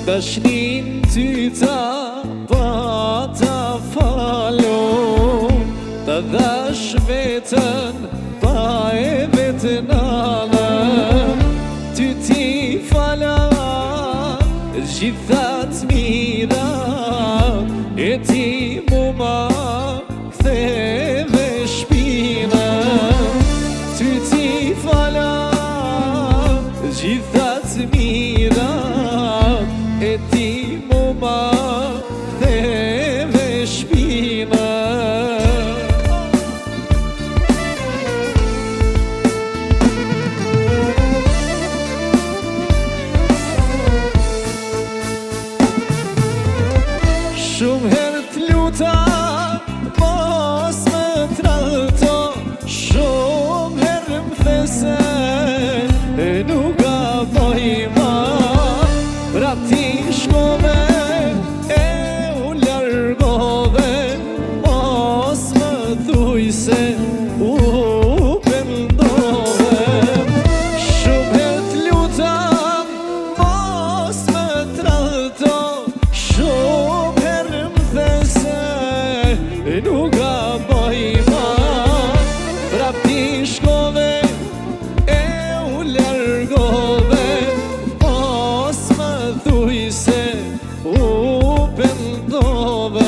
Dashnin ty ta pa ta falu, ta dhash vetën pa e vetën anën. Ty ti fala gjithat mira, e ti mu ma ktheve shpinën. Ty ti fala gjithat mira, e ti mu ma ktheve shpinën. Shumë herë t'luta, mos më trallëto. Shumë herë m'the se nuk gaboj ma. Pra ti shkove e u largove, mos më thuj se u pendove. Shumë herë t'luta, mos më trallëto. Shumë herë m'the se nuk gaboj ma. Pra ti shkove e u largove, mos më thuj se u pendove.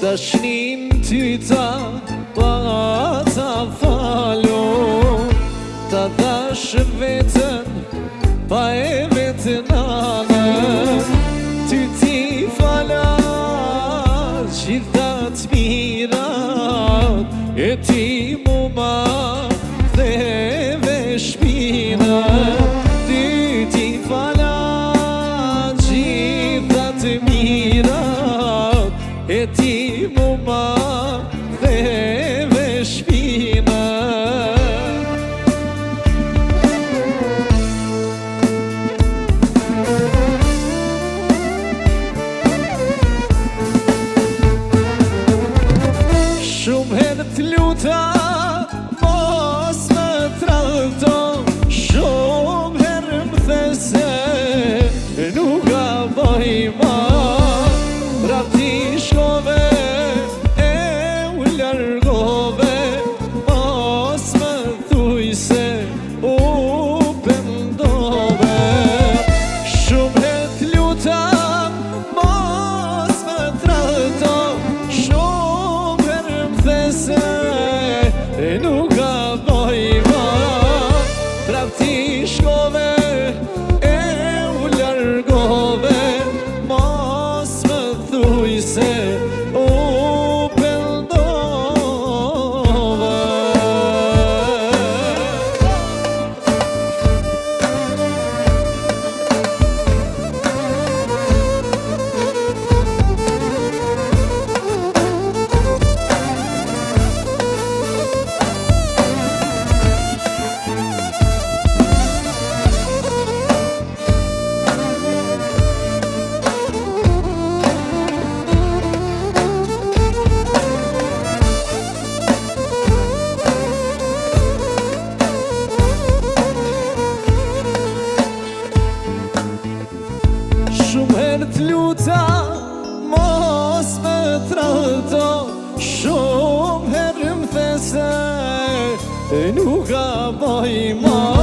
Dashnin ty ta pa ta falu, ta dhash vetën pa e vetën anën. Ty ti fala gjithat mirat, e ti mu ma ktheve shpinën. Ty ti fala gjithat mirat, e ti mu ma ktheve shpinën. Shumë herë t'luta, mos më trallëto. Shumë herë m'the se nuk gaboj ma. Pra ti shkove e u largove, mos më thuj se u pendove. Shumë herë t'luta, mos më trallëto. Shumë herë m'the se nuk gaboj ma. Pra ti shkove e u largove, mos më thuj se u pendove. Shumë herë t'luta, mos më trallëto. Shumë herë m'the se nuk gaboj ma.